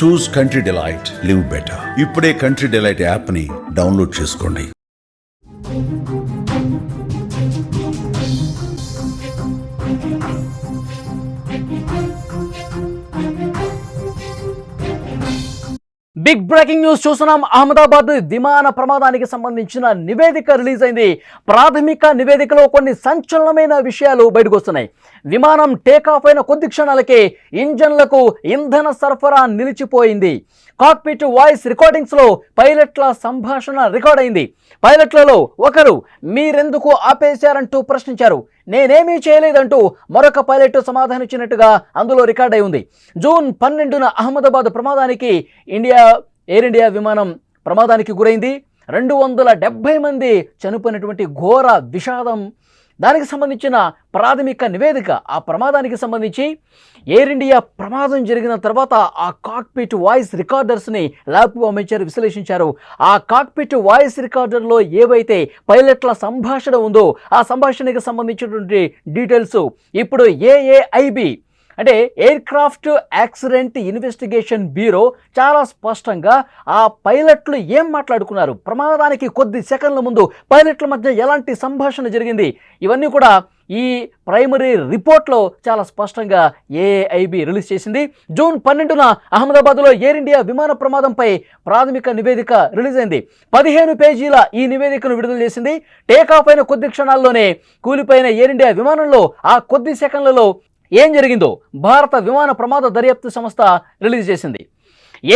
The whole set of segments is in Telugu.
చూస్ కంట్రీ డిలైట్, లివ్ బెటర్. ఇప్పుడే కంట్రీ డిలైట్ యాప్ని డౌన్లోడ్ చేసుకోండి. బిగ్ బ్రేకింగ్ న్యూస్ చూస్తున్నాం. అహ్మదాబాద్ విమాన ప్రమాదానికి సంబంధించిన నివేదిక రిలీజ్ అయింది. ప్రాథమిక నివేదికలో కొన్ని సంచలనమైన విషయాలు బయటకు వస్తున్నాయి. విమానం టేకాఫ్ అయిన కొద్ది క్షణాలకే ఇంజన్లకు ఇంధన సరఫరా నిలిచిపోయింది. కాక్పిట్ వాయిస్ రికార్డింగ్స్లో పైలట్ల సంభాషణ రికార్డ్ అయింది. పైలట్లలో ఒకరు మీరెందుకు ఆపేశారంటూ ప్రశ్నించారు. నేనేమీ చేయలేదంటూ మరొక పైలట్ సమాధానం ఇచ్చినట్టుగా అందులో రికార్డ్ అయి ఉంది. జూన్ 12న అహ్మదాబాద్ ప్రమాదానికి ఎయిర్ ఇండియా విమానం ప్రమాదానికి గురైంది. 270 మంది చనిపోయినటువంటి ఘోర విషాదం. దానికి సంబంధించిన ప్రాథమిక నివేదిక, ఆ ప్రమాదానికి సంబంధించి ఎయిర్ ఇండియా ప్రమాదం జరిగిన తర్వాత ఆ కాక్పిట్ వాయిస్ రికార్డర్స్ని ల్యాబ్కు పంపించారు, విశ్లేషించారు. ఆ కాక్పిట్ వాయిస్ రికార్డర్లో ఏవైతే పైలట్ల సంభాషణ ఉందో ఆ సంభాషణకి సంబంధించినటువంటి డీటెయిల్స్ ఇప్పుడు ఏఏఐబి అంటే air craft accident investigation bureau చాలా స్పష్టంగా ఆ పైలట్లు ఏం మాట్లాడుకున్నారు, ప్రమాదానికి కొద్ది సెకండ్ల ముందు పైలట్ల మధ్య ఎలాంటి సంభాషణ జరిగింది, ఇవన్నీ కూడా ఈ ప్రైమరీ రిపోర్ట్లో చాలా స్పష్టంగా ఏఐబి రిలీజ్ చేసింది. జూన్ 12న అహ్మదాబాద్లో ఎయిర్ ఇండియా విమాన ప్రమాదంపై ప్రాథమిక నివేదిక రిలీజ్ అయింది. 15 పేజీల ఈ నివేదికను విడుదల చేసింది. టేకాఫ్ అయిన కొద్ది క్షణాల్లోనే కూలిపోయిన ఎయిర్ ఇండియా విమానంలో ఆ కొద్ది సెకండ్లలో ఏం జరిగిందో భారత విమాన ప్రమాద దర్యాప్తు సంస్థ రిలీజ్ చేసింది.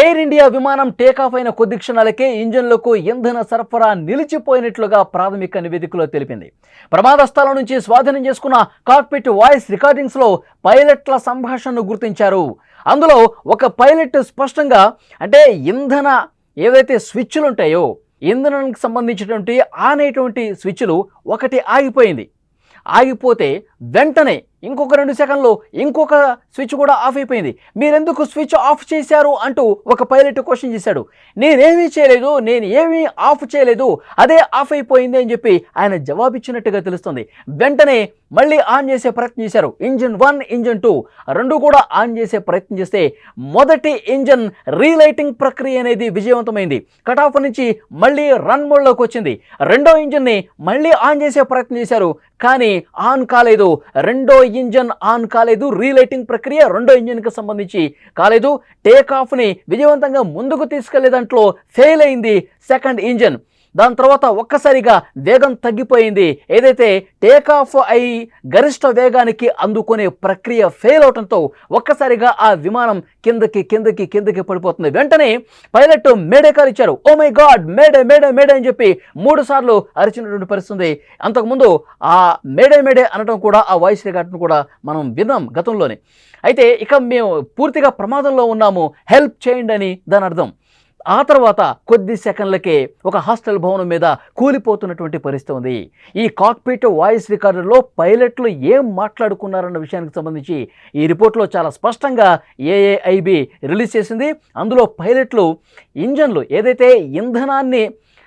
ఎయిర్ ఇండియా విమానం టేకాఫ్ అయిన కొద్ది క్షణాలకే ఇంజన్లకు ఇంధన సరఫరా నిలిచిపోయినట్లుగా ప్రాథమిక నివేదికలో తెలిపింది. ప్రమాద స్థలం నుంచి స్వాధీనం చేసుకున్న కాక్పిట్ వాయిస్ రికార్డింగ్స్లో పైలట్ల సంభాషణను గుర్తించారు. అందులో ఒక పైలట్ స్పష్టంగా అంటే ఇంధన ఏవైతే స్విచ్లు ఉంటాయో ఇంధనానికి సంబంధించినటువంటి అనేటువంటి స్విచ్లు ఒకటి ఆగిపోయింది. ఆగిపోతే వెంటనే ఇంకొక 2 సెకండ్లో ఇంకొక స్విచ్ కూడా ఆఫ్ అయిపోయింది. మీరెందుకు స్విచ్ ఆఫ్ చేశారు అంటూ ఒక పైలట్ క్వశ్చన్ చేశాడు. నేనేమీ చేయలేదు, నేను ఏమీ ఆఫ్ చేయలేదు, అదే ఆఫ్ అయిపోయింది అని చెప్పి ఆయన జవాబిచ్చినట్టుగా తెలుస్తుంది. వెంటనే మళ్ళీ ఆన్ చేసే ప్రయత్నం చేశారు. ఇంజన్ 1, ఇంజన్ 2 రెండు కూడా ఆన్ చేసే ప్రయత్నం చేస్తే మొదటి ఇంజన్ రీలైటింగ్ ప్రక్రియ అనేది విజయవంతమైంది. కట్ ఆఫ్ నుంచి మళ్ళీ రన్ మోడ్లోకి వచ్చింది. రెండో ఇంజన్ని మళ్ళీ ఆన్ చేసే ప్రయత్నం చేశారు, కానీ ఆన్ కాలేదు. రెండో ఇంజన్ ఆన్ కాలేదు. రీలైటింగ్ ప్రక్రియ రెండో ఇంజన్కి సంబంధించి కాలేదు. టేకాఫ్ని విజయవంతంగా ముందుకు తీసుకెళ్లే దాంట్లో ఫెయిల్ అయింది సెకండ్ ఇంజన్. దాని తర్వాత ఒక్కసారిగా వేగం తగ్గిపోయింది. ఏదైతే టేకాఫ్ అయి గరిష్ట వేగానికి అందుకునే ప్రక్రియ ఫెయిల్ అవడంతో ఒక్కసారిగా ఆ విమానం కిందకి పడిపోతుంది. వెంటనే పైలట్ మేడే కాల్ ఇచ్చారు. Oh my god, mayday mayday mayday అని చెప్పి 3 సార్లు అరిచినటువంటి పరిస్థితి. అంతకుముందు ఆ మేడే అనడం కూడా ఆ వాయిస్ రికార్డును కూడా మనం విన్నాం గతంలోనే. అయితే ఇక మేము పూర్తిగా ప్రమాదంలో ఉన్నాము, హెల్ప్ చేయండి అని దాని అర్థం. ఆ తర్వాత కొద్ది సెకండ్లకే ఒక హాస్టల్ భవనం మీద కూలిపోతున్నటువంటి పరిస్థితి ఉంది. ఈ కాక్పిట్ వాయిస్ రికార్డర్లో పైలట్లు ఏం మాట్లాడుకున్నారన్న విషయానికి సంబంధించి ఈ రిపోర్ట్లో చాలా స్పష్టంగా ఏఏఐబి రిలీజ్ చేసింది. అందులో పైలట్లు ఇంజన్లు ఏదైతే ఇంధనాన్ని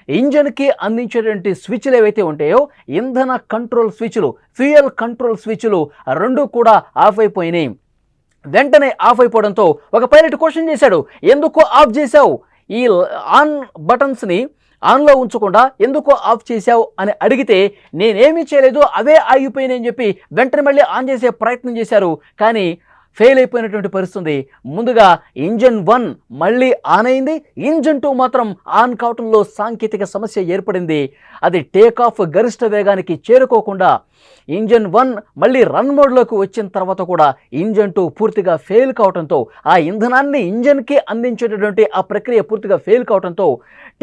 ఇంజన్కి అందించేటువంటి స్విచ్లు ఏవైతే ఉంటాయో ఇంధన కంట్రోల్ స్విచ్లు, ఫ్యూయల్ కంట్రోల్ స్విచ్లు రెండు కూడా ఆఫ్ అయిపోయినాయి. వెంటనే ఆఫ్ అయిపోవడంతో ఒక పైలట్ క్వశ్చన్ చేశాడు, ఎందుకు ఆఫ్ చేశావు, ఈ ఆన్ బటన్స్ని ఆన్లో ఉంచకుండా ఎందుకు ఆఫ్ చేశావు అని అడిగితే నేనేమీ చేయలేదు, అవే ఆగిపోయినాయని చెప్పి వెంటనే మళ్ళీ ఆన్ చేసే ప్రయత్నం చేశారు, కానీ ఫెయిల్ అయిపోయినటువంటి పరిస్థితి. ముందుగా ఇంజన్ 1 మళ్ళీ ఆన్ అయింది, ఇంజన్ 2 మాత్రం ఆన్ కావటంలో సాంకేతిక సమస్య ఏర్పడింది. అది టేకాఫ్ గరిష్ట వేగానికి చేరుకోకుండా ఇంజన్ 1 మళ్ళీ రన్ మోడ్లోకి వచ్చిన తర్వాత కూడా ఇంజన్ 2 పూర్తిగా ఫెయిల్ కావడంతో ఆ ఇంధనాన్ని ఇంజన్కి అందించేటటువంటి ఆ ప్రక్రియ పూర్తిగా ఫెయిల్ కావడంతో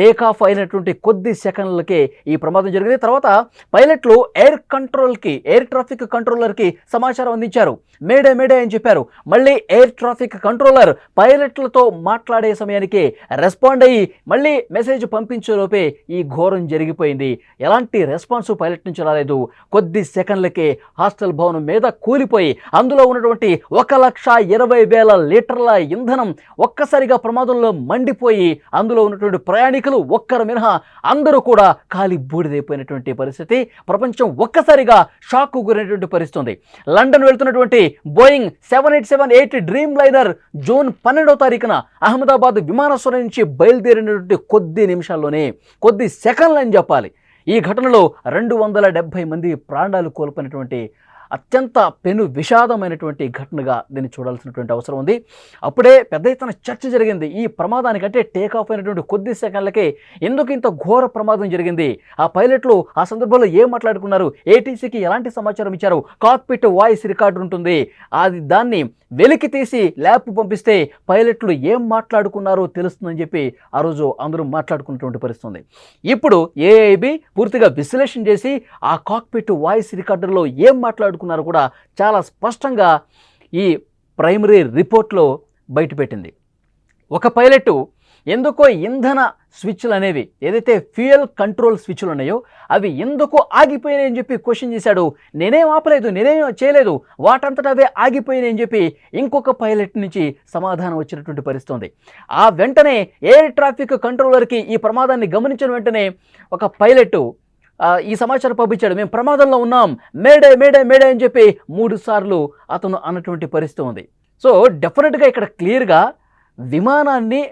టేకాఫ్ అయినటువంటి కొద్ది సెకండ్లకే ఈ ప్రమాదం జరిగింది. తర్వాత పైలట్లు ఎయిర్ ట్రాఫిక్ కంట్రోలర్కి సమాచారం అందించారు. మేడే మేడే అని చెప్పారు. మళ్ళీ ఎయిర్ ట్రాఫిక్ కంట్రోలర్ పైలట్లతో మాట్లాడే సమయానికి రెస్పాండ్ అయ్యి మళ్ళీ మెసేజ్ పంపించేలోపే ఈ ఘోరం జరిగిపోయింది. ఎలాంటి రెస్పాన్స్ పైలట్ నుంచి రాలేదు. కొద్ది సెకండ్లకే హాస్టల్ భవనం మీద కూలిపోయి అందులో ఉన్నటువంటి 1,20,000 లీటర్ల ఇంధనం ఒక్కసారిగా ప్రమాదంలో మండిపోయి అందులో ఉన్నటువంటి ప్రయాణికులు ఒక్కరు మినహా అందరూ కూడా కాలి బూడిదైపోయినటువంటి పరిస్థితి. ప్రపంచం ఒక్కసారిగా షాక్కు గురైనటువంటి పరిస్థితి ఉంది. లండన్ వెళ్తున్నటువంటి బోయింగ్ 787-8 డ్రీమ్ లైనర్ జూన్ 12వ తారీఖున అహ్మదాబాద్ విమానాశ్రయం నుంచి బయలుదేరినటువంటి కొద్ది నిమిషాల్లోనే, కొద్ది సెకండ్లు అని చెప్పాలి, ఈ ఘటనలో 270 మంది ప్రాణాలు కోల్పోయినటువంటి అత్యంత పెను విషాదమైనటువంటి ఘటనగా దీన్ని చూడాల్సినటువంటి అవసరం ఉంది. అప్పుడే పెద్ద ఎత్తున చర్చ జరిగింది. ఈ ప్రమాదానికంటే టేక్ ఆఫ్ అయినటువంటి కొద్ది సెకండ్లకే ఎందుకు ఇంత ఘోర ప్రమాదం జరిగింది, ఆ పైలట్లు ఆ సందర్భంలో ఏం మాట్లాడుకున్నారు, ఏటీసీకి ఎలాంటి సమాచారం ఇచ్చారు, కాక్పిట్ వాయిస్ రికార్డు ఉంటుంది, దాన్ని వెలికి తీసి ల్యాబ్ పంపిస్తే పైలట్లు ఏం మాట్లాడుకున్నారో తెలుస్తుందని చెప్పి ఆ రోజు అందరూ మాట్లాడుకున్నటువంటి పరిస్థితి ఉంది. ఇప్పుడు ఏఐబి పూర్తిగా విశ్లేషణ చేసి ఆ కాక్పిట్ వాయిస్ రికార్డర్లో ఏం మాట్లాడుకున్నారో కూడా చాలా స్పష్టంగా ఈ ప్రైమరీ రిపోర్ట్లో బయటపెట్టింది. ఒక పైలట్ ఎందుకో ఇంధన స్విచ్లు అనేవి ఏదైతే ఫ్యూయల్ కంట్రోల్ స్విచ్లు ఉన్నాయో అవి ఎందుకు ఆగిపోయినాయి అని చెప్పి క్వశ్చన్ చేశాడు. నేనేం ఆపలేదు, నేనేం చేయలేదు, వాటంతటా అవే ఆగిపోయినాయి అని చెప్పి ఇంకొక పైలట్ నుంచి సమాధానం వచ్చినటువంటి పరిస్థితి ఉంది. ఆ వెంటనే ఎయిర్ ట్రాఫిక్ కంట్రోలర్కి ఈ ప్రమాదాన్ని గమనించిన వెంటనే ఒక పైలట్ ఈ సమాచారం పంపించాడు, మేము ప్రమాదంలో ఉన్నాం, మేడే మేడే మేడే అని చెప్పి 3 సార్లు అతను అన్నటువంటి పరిస్థితి ఉంది. సో డెఫినెట్గా ఇక్కడ క్లియర్గా విమానాన్ని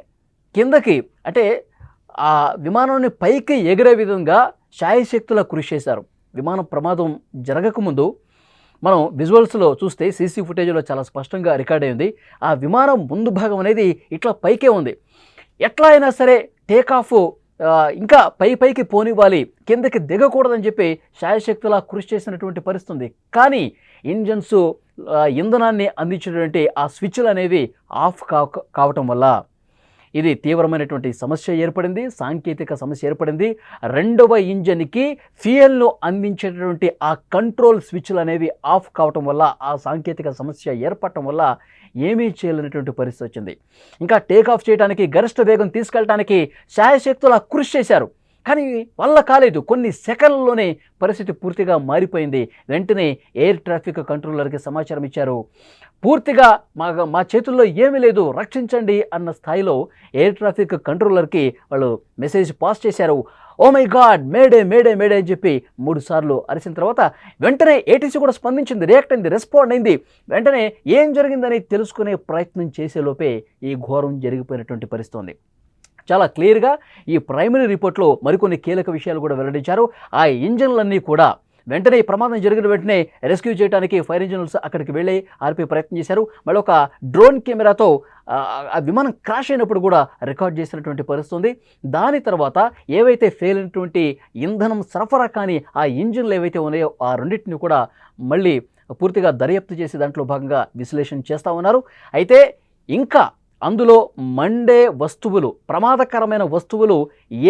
కిందకి అంటే ఆ విమానాన్ని పైకి ఎగిరే విధంగా శాయశక్తులా కృషి చేశారు. విమానం ప్రమాదం జరగకముందు మనం విజువల్స్లో చూస్తే సీసీ ఫుటేజ్లో చాలా స్పష్టంగా రికార్డ్ అయింది. ఆ విమానం ముందు భాగం అనేది ఇట్లా పైకే ఉంది. ఎట్లా అయినా సరే టేక్ ఆఫ్ ఇంకా పైకి పోనివ్వాలి, కిందకి దిగకూడదని చెప్పి శాయశక్తులా కృషి చేసినటువంటి పరిస్థితి ఉంది. కానీ ఇంజన్స్ ఇంధనాన్ని అందించినటువంటి ఆ స్విచ్లు అనేవి ఆఫ్ కావటం వల్ల ఇది తీవ్రమైనటువంటి సమస్య ఏర్పడింది, సాంకేతిక సమస్య ఏర్పడింది. రెండవ ఇంజన్కి ఫ్యూయల్ను అందించేటటువంటి ఆ కంట్రోల్ స్విచ్లు అనేవి ఆఫ్ కావటం వల్ల ఆ సాంకేతిక సమస్య ఏర్పడటం వల్ల ఏమీ చేయలేనటువంటి పరిస్థితి వచ్చింది. ఇంకా టేక్ ఆఫ్ చేయడానికి, గరిష్ట వేగం తీసుకెళ్ళడానికి శాయశక్తులా కృషి చేశారు, కానీ వల్ల కాలేదు. కొన్ని సెకండ్లలోనే పరిస్థితి పూర్తిగా మారిపోయింది. వెంటనే ఎయిర్ ట్రాఫిక్ కంట్రోలర్కి సమాచారం ఇచ్చారు. పూర్తిగా మా చేతుల్లో ఏమీ లేదు, రక్షించండి అన్న స్థాయిలో ఎయిర్ ట్రాఫిక్ కంట్రోలర్కి వాళ్ళు మెసేజ్ పాస్ చేశారు. Oh my god, mayday mayday mayday అని చెప్పి 3 సార్లు అరిసిన తర్వాత వెంటనే ఏటీసీ కూడా స్పందించింది, రియాక్ట్ అయింది, రెస్పాండ్ అయింది. వెంటనే ఏం జరిగిందని తెలుసుకునే ప్రయత్నం చేసేలోపే ఈ ఘోరం జరిగిపోయినటువంటి పరిస్థితి ఉంది. చాలా క్లియర్గా ఈ ప్రైమరీ రిపోర్ట్లో మరికొన్ని కీలక విషయాలు కూడా వెల్లడించారు. ఆ ఇంజన్లన్నీ కూడా వెంటనే ఈ ప్రమాదం జరిగిన వెంటనే రెస్క్యూ చేయడానికి ఫైర్ ఇంజనీర్స్ అక్కడికి వెళ్ళి ఆర్పే ప్రయత్నం చేశారు. మళ్ళీ ఒక డ్రోన్ కెమెరాతో ఆ విమానం క్రాష్ అయినప్పుడు కూడా రికార్డ్ చేసినటువంటి పరిస్థితి ఉంది. దాని తర్వాత ఏవైతే ఫెయిల్ అయినటువంటి ఇంధనం సరఫరా కానీ ఆ ఇంజిన్లు ఏవైతే ఉన్నాయో ఆ రెండింటిని కూడా మళ్ళీ పూర్తిగా దర్యాప్తు చేసి దాంట్లో భాగంగా విశ్లేషణ చేస్తూ ఉన్నారు. అయితే ఇంకా అందులో మండే వస్తువులు, ప్రమాదకరమైన వస్తువులు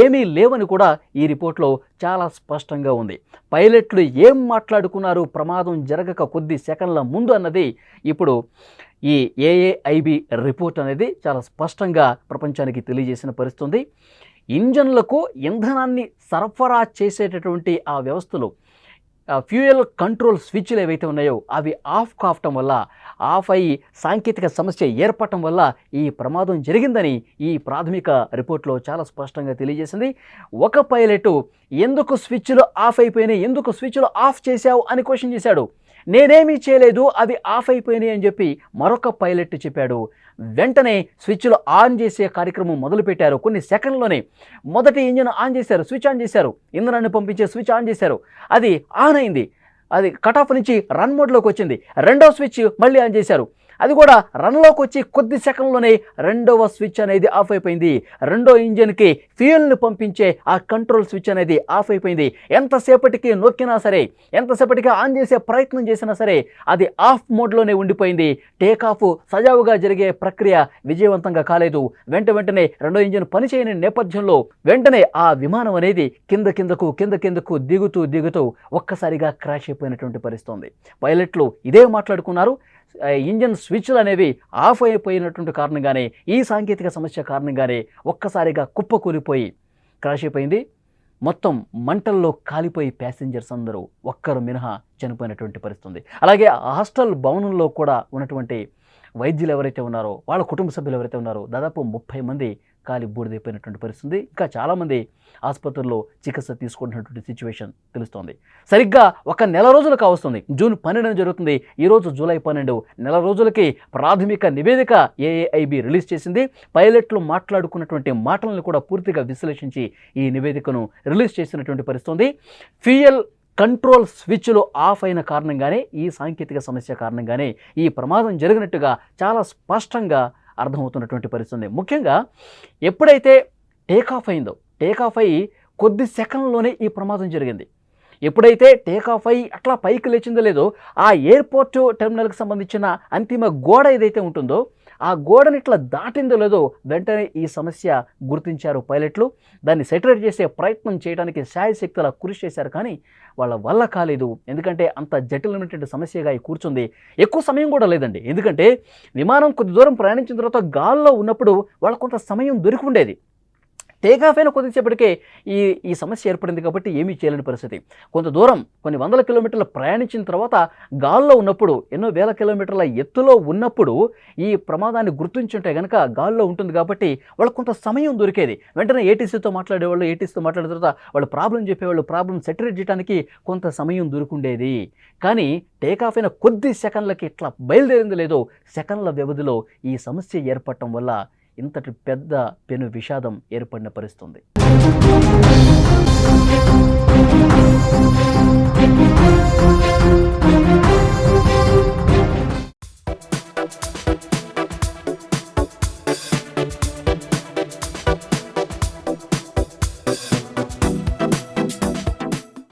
ఏమీ లేవని కూడా ఈ రిపోర్ట్లో చాలా స్పష్టంగా ఉంది. పైలట్లు ఏం మాట్లాడుకున్నారు ప్రమాదం జరగక కొద్ది సెకండ్ల ముందు అన్నది ఇప్పుడు ఈ ఏఏఐబి రిపోర్ట్ అనేది చాలా స్పష్టంగా ప్రపంచానికి తెలియజేసిన పరిస్థితి ఉంది. ఇంజన్లకు ఇంధనాన్ని సరఫరా చేసేటటువంటి ఆ వ్యవస్థలు, ఫ్యూయల్ కంట్రోల్ స్విచ్లు ఏవైతే ఉన్నాయో అవి ఆఫ్ కావటం వల్ల, ఆఫ్ అయ్యి సాంకేతిక సమస్య ఏర్పడటం వల్ల ఈ ప్రమాదం జరిగిందని ఈ ప్రాథమిక రిపోర్ట్లో చాలా స్పష్టంగా తెలియజేసింది. ఒక పైలట్ ఎందుకు స్విచ్లు ఆఫ్ అయిపోయినాయి, ఎందుకు స్విచ్లు ఆఫ్ చేశావు అని క్వశ్చన్ చేశాడు. నేనేమీ చేయలేదు, అవి ఆఫ్ అయిపోయినాయి అని చెప్పి మరొక పైలట్ చెప్పాడు. వెంటనే స్విచ్లు ఆన్ చేసే కార్యక్రమం మొదలుపెట్టారు. కొన్ని సెకండ్లోనే మొదటి ఇంజిన్ ఆన్ చేశారు, స్విచ్ ఆన్ చేశారు, ఇంధనాన్ని పంపించే స్విచ్ ఆన్ చేశారు, అది ఆన్ అయింది, అది కట్ ఆఫ్ నుంచి రన్ మోడ్లోకి వచ్చింది. రెండవ స్విచ్ మళ్ళీ ఆన్ చేశారు, అది కూడా రన్లోకి వచ్చి కొద్ది సెకండ్లోనే రెండవ స్విచ్ అనేది ఆఫ్ అయిపోయింది. రెండో ఇంజిన్కి ఫ్యూయల్ని పంపించే ఆ కంట్రోల్ స్విచ్ అనేది ఆఫ్ అయిపోయింది. ఎంతసేపటికి నొక్కినా సరే, ఎంతసేపటికి ఆన్ చేసే ప్రయత్నం చేసినా సరే అది ఆఫ్ మోడ్లోనే ఉండిపోయింది. టేక్ ఆఫ్ సజావుగా జరిగే ప్రక్రియ విజయవంతంగా కాలేదు. వెంటనే రెండో ఇంజిన్ పనిచేయని నేపథ్యంలో వెంటనే ఆ విమానం అనేది కిందకు దిగుతూ ఒక్కసారిగా క్రాష్ అయిపోయినటువంటి పరిస్థితి ఉంది. పైలట్లు ఇదే మాట్లాడుకున్నారు. ఇంజన్ స్విచ్లు అనేవి ఆఫ్ అయిపోయినటువంటి కారణంగానే, ఈ సాంకేతిక సమస్య కారణంగానే ఒక్కసారిగా కుప్పకూలిపోయి క్రాష్ అయిపోయింది. మొత్తం మంటల్లో కాలిపోయి ప్యాసింజర్స్ అందరూ ఒక్కరు మినహా చనిపోయినటువంటి పరిస్థితి ఉంది. అలాగే ఆ హాస్టల్ భవనంలో కూడా ఉన్నటువంటి వైద్యులు ఎవరైతే ఉన్నారో, వాళ్ళ కుటుంబ సభ్యులు ఎవరైతే ఉన్నారో, దాదాపు 30 మంది కాలి బూడిదైపోయినటువంటి పరిస్థితి. ఇంకా చాలామంది ఆసుపత్రుల్లో చికిత్స తీసుకుంటున్నటువంటి సిచ్యువేషన్ తెలుస్తోంది. సరిగ్గా ఒక నెల రోజులు కావస్తుంది. జూన్ 12 జరుగుతుంది. ఈరోజు జూలై 12. నెల రోజులకి ప్రాథమిక నివేదిక ఏఏఐబి రిలీజ్ చేసింది. పైలట్లు మాట్లాడుకున్నటువంటి మాటలను కూడా పూర్తిగా విశ్లేషించి ఈ నివేదికను రిలీజ్ చేసినటువంటి పరిస్థితి ఉంది. ఫ్యూయల్ కంట్రోల్ స్విచ్లు ఆఫ్ అయిన కారణంగానే, ఈ సాంకేతిక సమస్య కారణంగానే ఈ ప్రమాదం జరిగినట్టుగా చాలా స్పష్టంగా అర్థమవుతున్నటువంటి పరిస్థితి ఉంది. ముఖ్యంగా ఎప్పుడైతే టేకాఫ్ అయిందో, టేకాఫ్ అయ్యి కొద్ది సెకండ్లోనే ఈ ప్రమాదం జరిగింది. ఎప్పుడైతే టేకాఫ్ అయ్యి అట్లా పైకి లేచిందో లేదో, ఆ ఎయిర్పోర్ట్ టెర్మినల్కి సంబంధించిన అంతిమ గోడ ఏదైతే ఉంటుందో, ఆ గోడని ఇట్లా దాటిందో లేదో వెంటనే ఈ సమస్య గుర్తించారు పైలట్లు. దాన్ని సెటరేట్ చేసే ప్రయత్నం చేయడానికి శాయశక్తులా కృషి చేశారు, కానీ వాళ్ళ వల్ల కాలేదు. ఎందుకంటే అంత జటిలమైనటువంటి సమస్యగా కూర్చుంది. ఎక్కువ సమయం కూడా లేదండి. ఎందుకంటే విమానం కొద్ది దూరం ప్రయాణించిన తర్వాత గాల్లో ఉన్నప్పుడు వాళ్ళకు కొంత సమయం దొరికి ఉండేది. టేకాఫ్ అయిన కొద్దిసేపటికే ఈ సమస్య ఏర్పడింది కాబట్టి ఏమీ చేయలేని పరిస్థితి. కొంత దూరం, కొన్ని వందల కిలోమీటర్లు ప్రయాణించిన తర్వాత గాల్లో ఉన్నప్పుడు, ఎన్నో వేల కిలోమీటర్ల ఎత్తులో ఉన్నప్పుడు ఈ ప్రమాదాన్ని గుర్తించుంటే కనుక గాల్లో ఉంటుంది కాబట్టి వాళ్ళకు కొంత సమయం దొరికేది. వెంటనే ఏటీసీతో మాట్లాడేవాళ్ళు, ఏటీసీతో మాట్లాడిన తర్వాత వాళ్ళు ప్రాబ్లం చెప్పేవాళ్ళు, ప్రాబ్లం సెటరేట్ చేయడానికి కొంత సమయం దొరుకుండేది. కానీ టేకాఫ్ అయిన కొద్ది సెకండ్లకి ఇట్లా బయలుదేరింది లేదో, సెకండ్ల వ్యవధిలో ఈ సమస్య ఏర్పడటం వల్ల ఇంతటి పెద్ద పెను విషాదం ఏర్పడిన పరిస్థితి ఉంది.